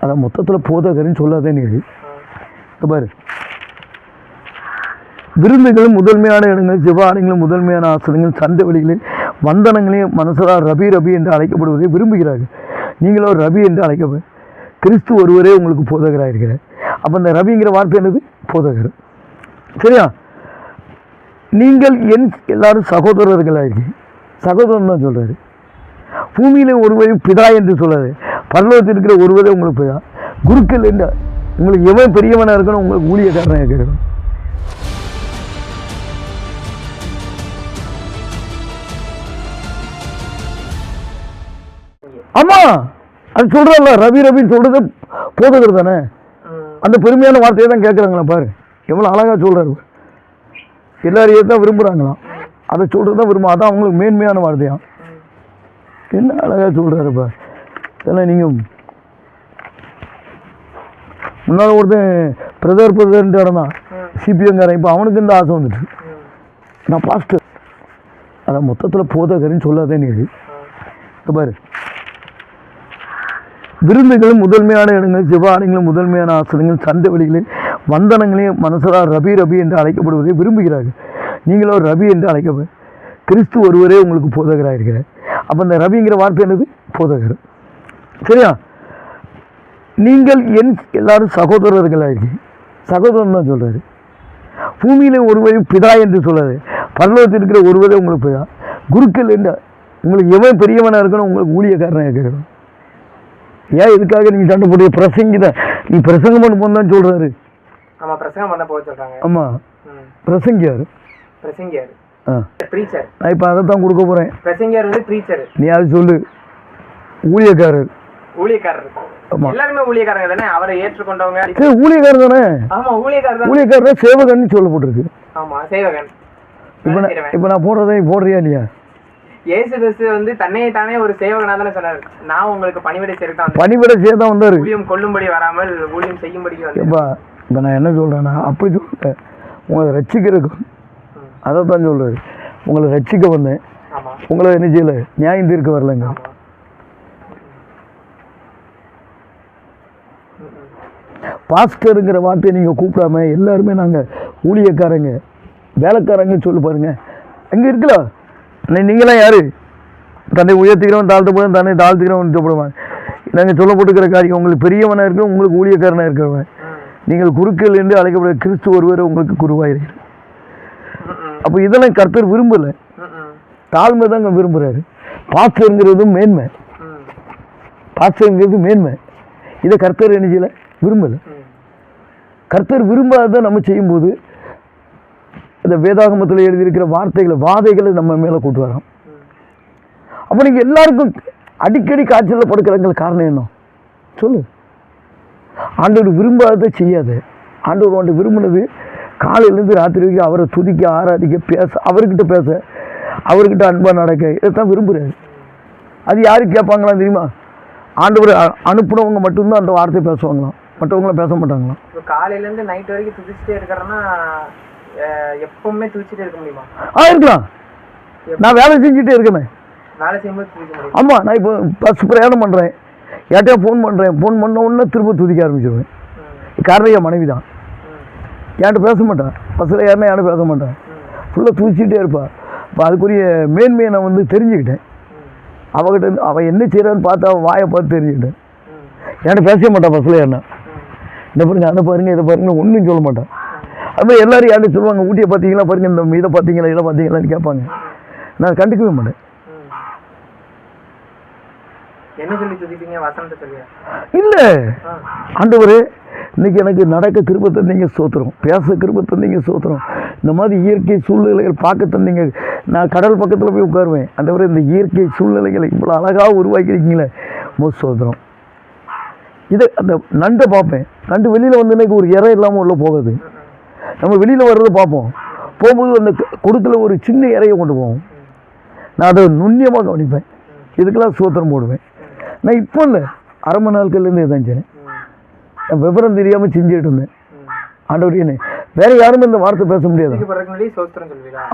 அதை மொத்தத்தில் போதகர்னு சொல்லாதே நீ பாரு. விருந்துகளும் முதன்மையான இடங்கள், ஜெபாலயங்களும் முதன்மையான ஆசனங்கள், சந்தை வழிகளில் வந்தனங்களையும் மனசரால் ரபி ரபி என்று அழைக்கப்படுவதை விரும்புகிறார்கள். நீங்களோ ரபி என்று அழைக்கப்ப கிறிஸ்து ஒருவரே உங்களுக்கு போதகராக இருக்கிறார். அப்போ இந்த ரபிங்கிற வார்த்தை என்னது? போதகர். சரியா? நீங்கள் என் எல்லாரும் சகோதரர்களாக இருக்கீங்க. சகோதரன் தான் சொல்கிறாரு. பூமியில் ஒருவரை பிதா என்று சொல்லாது, பரலோகத்தில் இருக்கிற ஒருவரே உங்களுக்கு பிதா. குருக்கள் என்ற உங்களுக்கு எவன் பெரியவனாக இருக்கணும், உங்களுக்கு ஊழியக்காரனாக இருக்கணும். ஆமா, அது சொல்றல ரவி ரபின்னு சொல்றது போதகர் தானே. அந்த பெருமையான வார்த்தையை தான் கேட்குறாங்களா பாரு, எவ்வளோ அழகாக சொல்கிறாரு. எல்லாரையும் தான் விரும்புகிறாங்களாம், அதை சொல்கிறது தான் விரும்ப, அதான் அவங்களுக்கு மேன்மையான வார்த்தையாம். என்ன அழகாக சொல்கிறாருப்பா. இதெல்லாம் நீங்கள் முன்னால் ஒருத்தன் பிரதர்ன்ட்டு இடம்தான் சிபிஎங்காரன், இப்போ அவனுக்கு இந்த ஆசை வந்துட்டு நான் பாஸ்டர். அதான் மொத்தத்தில் போதகர்னு சொல்லாதே நீ பாரு. விருந்துகளும் முதன்மையான இடங்கள், ஜெபாலயங்களும் முதன்மையான ஆசனங்கள், சந்தை வழிகளில் வந்தனங்களையும் மனசரால் ரபி ரபி என்று அழைக்கப்படுவதை விரும்புகிறார்கள். நீங்களோ ரபி என்று அழைக்கப்ப கிறிஸ்து ஒருவரே உங்களுக்கு போதகராக இருக்கிறார். அப்போ இந்த ரபிங்கிற வார்த்தை என்னது? போதகர். சரியா? நீங்கள் என் எல்லாரும் சகோதரர்களாக இருக்கீங்க. சகோதரன் தான் சொல்கிறாரு. பூமியில் ஒருவரை பிதா என்று சொல்லாது, பரலோகத்தில் இருக்கிற ஒருவரே உங்களுக்கு பிதா. குருக்கள் என்ற உங்களுக்கு எவன் பெரியவனாக இருக்கணும், உங்களுக்கு ஊழியக்காரனாக இருக்கணும். ஏன் இதுக்காக நீங்கள் சண்டை போட்டு பிரசங்கித நீ பிரசங்கம் பண்ண போன்னு தான் சொல்கிறாரு. ஆமாம், பிரசங்கம் பண்ண போக சொல்கிறாங்க. ஆமாம், பிரசங்கியார். பிரசங்கியார் ப்ரீச்சர். நான் இப்போ அதை தான் கொடுக்க போகிறேன். பிரசங்கியார் வந்து ப்ரீச்சர். நீ அது சொல்லு. ஊழியக்காரர். ஊழியக்காரர். எல்லாருமே ஊழியக்காரங்க தானே, அவரை ஏற்றுக்கொண்டவங்க. ஊழியக்காரர் தானே. ஆமாம், ஊழியக்காரர். ஊழியக்காரர் சேவகன் சொல்லப்பட்டிருக்கு. ஆமாம், சேவகன். இப்போ நான் போடுறதை போடுறியா இல்லையா? இயேசு கிறிஸ்து வந்து தன்னையே தானே ஒரு சேவகனா தானே சொன்னார். நான் உங்களுக்கு பணிவிடை செய்யறேன். பணிவிடை செய்ய தான் வந்தாரு. ஊழியம் கொள்ளும்படி வராமல் ஊழியம் செய்யும்படிக்கு வந்தார். இப்போ நான் என்ன சொல்றேன்னா, அப்படி சொல்றேன், உங்களை ரட்சிக்கிறதுக்கு அதை தான் சொல்றாரு. உங்களை ரட்சிக்க வந்தேன், உங்களை என்ன செய்யல, நியாயம் தீர்க்க வரலங்க. பாஸ்டருங்கிற வார்த்தையை நீங்கள் கூப்பிடாம எல்லாருமே நாங்கள் ஊழியக்காரங்க வேலைக்காரங்கன்னு சொல்லி பாருங்க. அங்கே இருக்கலாம். நீங்களாம் யாரு? தன்னை உயர்த்துக்கிறவன் தாழ்த்த போதும், தன்னை தாழ்த்துக்கிறவன் சொல்லப்படுவான். நாங்கள் சொல்லப்பட்டுக்கிற காரியம், உங்களுக்கு பெரியவனாக இருக்க, உங்களுக்கு ஊழியக்காரனாக இருக்கிறவன். நீங்கள் குருக்கள் என்று அழைக்கப்பட கிறிஸ்து ஒருவரை உங்களுக்கு குருவாயிருக்கிறார். அப்போ இதெல்லாம் கர்த்தர் விரும்பலை, தாழ்மை தாங்க விரும்புகிறாரு. பாஸ்டருங்கிறது மேன்மை, பாஸ்டருங்கிறது மேன்மை. இதை கர்த்தர் என்ன செய்யலை, விரும்பலை. கர்த்தர் விரும்பாத நம்ம செய்யும்போது இந்த வேதாகமத்தில் எழுதியிருக்கிற வாதைகளை நம்ம மேலே கூட்டு வரோம். அப்போ நீங்கள் எல்லாருக்கும் அடிக்கடி காய்ச்சலில் படுக்கிறவங்களுக்கு காரணம் என்ன சொல்லு? ஆண்டவர் விரும்பாததை செய்யாத. ஆண்டவர் ஒன்று விரும்பினது காலையிலேருந்து ராத்திரி வரைக்கும் அவரை துதிக்க, ஆராதிக்க, பேச, அவர்கிட்ட பேச, அவர்கிட்ட அன்பாக நடக்க, இதைத்தான் விரும்புகிறாரு. அது யாருக்கு கேட்பாங்களாம் தெரியுமா? ஆண்டவர் அனுப்புனவங்க மட்டும்தான் அந்த வார்த்தை பேசுவாங்களாம், மற்றவங்களாம் பேச மாட்டாங்களாம். காலையிலேருந்து நைட் வரைக்கும் துதிச்சுட்டே இருக்கிறேன்னா எப்பவுமே துதிச்சுட்டே இருக்க முடியுமா? இருக்கலாம். நான் வேலை செஞ்சுட்டே இருக்கேன். வேலை செய்யும்போது துதிக்க முடியும். ஆமாம், நான் இப்போ பஸ் பிரயாணம் பண்ணுறேன், யார்ட்டையா ஃபோன் பண்ணுறேன், ஃபோன் பண்ண உடனே திரும்ப துதிக்க ஆரம்பிச்சிடுவேன். காரணம் என் மனைவி தான். யார்கிட்ட பேச மாட்டேன், பஸ்ஸில் யாருன்னா யாரும் பேச மாட்டேன், ஃபுல்லாக துதிச்சுட்டே இருப்பாள். இப்போ அதுக்குரிய மேன்மையை நான் வந்து தெரிஞ்சுக்கிட்டேன். அவகிட்ட அவள் என்ன செய்கிறான்னு பார்த்து அவள் வாயை பார்த்து தெரிஞ்சுக்கிட்டேன். என்கிட்ட பேசவே மாட்டான் பஸ்ஸில் யாருன்னா. இந்த பாருங்க, அதை பாருங்க, இதை பாருங்க, ஒன்றும் சொல்ல மாட்டான். அதுமாதிரி எல்லோரும் யார்கிட்ட சொல்லுவாங்க, ஊட்டியை பார்த்தீங்களா, பாருங்க, இந்த இதை பார்த்தீங்களா, இதை பார்த்தீங்களான்னு கேட்பாங்க. நான் கண்டுக்கவே மாட்டேன். என்ன சொல்லி துதிப்பீங்க? வசனத்தை சொல்லுங்க. இல்லை, ஆண்டவரே இன்னைக்கு எனக்கு நடக்க கிருபை தந்தீங்க, சோத்திரம். பேச கிருபை தந்தீங்க, சோத்திரம். இந்த மாதிரி இயற்கை சூழ்நிலைகள் பார்க்க தந்தீங்க. நான் கடல் பக்கத்தில் போய் உட்காருவேன். ஆண்டவரே இந்த இயற்கை சூழ்நிலைகளை இவ்வளோ அழகாக உருவாக்கியிருக்கீங்களே, சோத்திரம். இதை அந்த நண்டை பார்ப்பேன். நண்டு வெளியில் வந்து இன்னைக்கு ஒரு இறை இல்லாமல் உள்ள போகுது. நம்ம வெளியில் வர்றதை பார்ப்போம். போகும்போது அந்த கொடுத்துல ஒரு சின்ன இறையை கொண்டு போவோம். நான் அதை நுண்ணியமாக கவனிப்பேன். இதுக்கெல்லாம் சோத்திரம் போடுவேன். நான் இப்போ இல்லை, அரை மணி நாட்கள்லேருந்து இதான் செய்யறேன். நான் விவரம் தெரியாமல் செஞ்சுட்டு இருந்தேன். ஆண்டவர் என்ன வேற யாருமே இந்த வார்த்தை பேச முடியாது.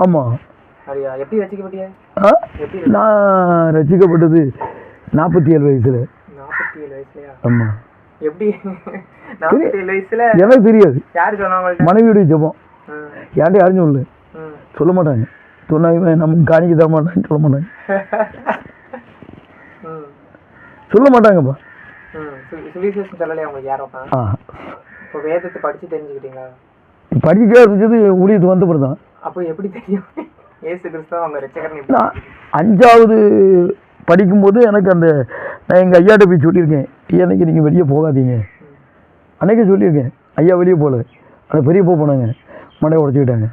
ஆமாம், நான் ரசிக்கப்பட்டது 47 வயசில். ஆமாம், எப்படி 47 வயசுல எனக்கு தெரியாது. யாரு சொன்னாங்க? மனைவியுடைய ஜெபம். யார்கிட்ட யாரும் சொல்லு சொல்ல மாட்டாங்க. சொன்னாங்க நமக்கு காணிக்க தர மாட்டாங்க சொல்ல மாட்டாங்க. சொல்ல மாட்டாங்கப்பா. சுவிசேஷம் சொல்லலையா உங்களுக்கு யாரும்? இப்போ வேதத்தை படிச்சு தெரிஞ்சுக்கிட்டீங்களா? படிக்க ஆரம்பிச்சது ஊழியத்துக்கு வந்த பிறகு தான். அப்போ எப்படி தெரியும் இயேசு கிறிஸ்து அவங்க ரட்சகர்னு? நான் 5வது படிக்கும்போது எனக்கு அந்த நான் எங்கள் ஐயாட்ட போய் சொல்லியிருக்கேன், ஐயானைக்கு நீங்கள் வெளியே போகாதீங்க. அன்றைக்கே சொல்லியிருக்கேன், ஐயா வெளியே போகல. அந்த பெரிய போனாங்க, மண்டையை உடச்சிக்கிட்டாங்க.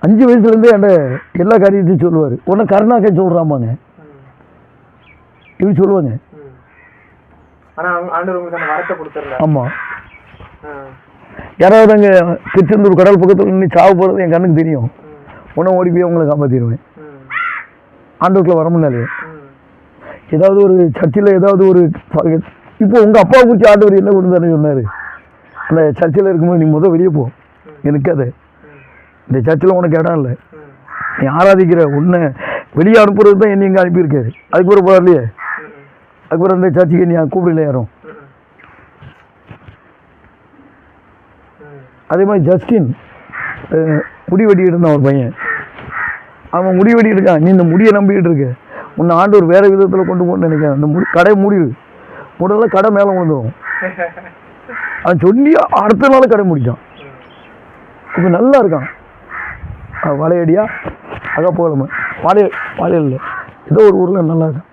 5 வயசுலேருந்தே என்கிட்ட எல்லா காரியத்தையும் சொல்லுவார். உடனே கருணாக்கே சொல்கிறாமாங்க இப்படி சொல்லுவாங்க. ஆமாம், யாராவது அங்கே திருச்செந்தூர் கடல் பக்கத்தில் நின்று சாவு போகிறது என் கண்ணுக்கு தெரியும். உடனே ஓடி போய் அவங்களை காப்பாற்றிடுவேன். ஆண்டவருக்குள்ள வர முடியாது. ஏதாவது ஒரு சர்ச்சில் ஏதாவது ஒரு இப்போ உங்கள் அப்பா குறித்து ஆண்டவர் என்ன கொண்டு தானே சொன்னார், அந்த சர்ச்சில் இருக்கும்போது நீ முதல் வெளியே போ, எனக்கு அது இந்த சர்ச்சில் உனக்கு இடம் இல்லை, நீ ஆராதிக்கிற உன்னை வெளியே அனுப்புறது தான் என்னை இங்கே அனுப்பியிருக்காரு. அதுக்கு பிறகு போகலையே, அதுக்கு பிறகு அந்த சர்ச்சுக்கு நீ கூப்பிடல யாரும். அதே மாதிரி ஜஸ்டின் முடி வெட்டிக்கிட்டு இருந்தான் ஒரு பையன். அவன் முடி வெட்டிக்கிட்டு இருக்கான், நீ இந்த முடியை நம்பிக்கிட்டு இருக்க, உன்னை ஆண்டு ஒரு வேறு விதத்தில் கொண்டு போகணும்னு நினைக்கிறேன். அந்த கடை மூடிடு, முதல்ல கடை மேலே விழுந்துடும். அவன் சொல்லி அடுத்த நாள் கடை முடித்தான். இப்போ நல்லா இருக்கான். வளையடியா அங்கே போகலாமா வாழையில் ஏதோ ஒரு ஊரில் நல்லா இருக்கான்.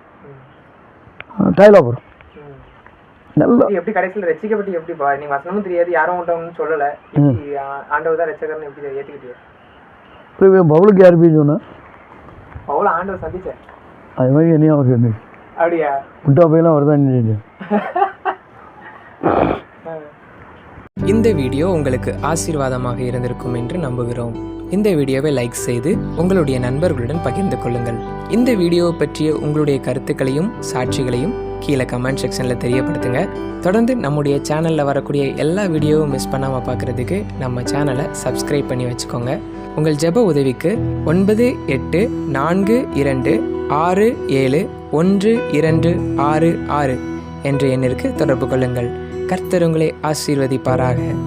டைலாபுரம் நல்லா. எப்படி கடைசியில் ரட்சிக்கப்பட்டு எப்படி நீங்க வசனமும் தெரியாது, யாரும் உண்டவங்கன்னு சொல்லலை, ஆண்டவர் தான் ரட்சகர்னு எப்படி ஏற்றுக்கிட்டீங்க? பவுலுக்கு யார் போய் சொன்னா? பவுல ஆண்டவர் சந்திச்சேன், அது மாதிரி என்னையும் அவர் சொன்னது. அப்படியா? முட்டா போயெல்லாம் அவர் தான் செஞ்சேன். இந்த வீடியோ உங்களுக்கு ஆசீர்வாதமாக இருந்திருக்கும் என்று நம்புகிறோம். இந்த வீடியோவை லைக் செய்து உங்களுடைய நண்பர்களுடன் பகிர்ந்து கொள்ளுங்கள். இந்த வீடியோவை பற்றிய உங்களுடைய கருத்துக்களையும் சாட்சிகளையும் கீழே கமெண்ட் செக்ஷனில் தெரியப்படுத்துங்க. தொடர்ந்து நம்முடைய சேனலில் வரக்கூடிய எல்லா வீடியோவும் மிஸ் பண்ணாமல் பார்க்குறதுக்கு நம்ம சேனலை சப்ஸ்கிரைப் பண்ணி வச்சுக்கோங்க. உங்கள் ஜெப உதவிக்கு 9842671266 என்ற எண்ணிற்கு தொடர்பு கொள்ளுங்கள். கர்த்தர் உங்களை ஆசீர்வதிப்பாராக.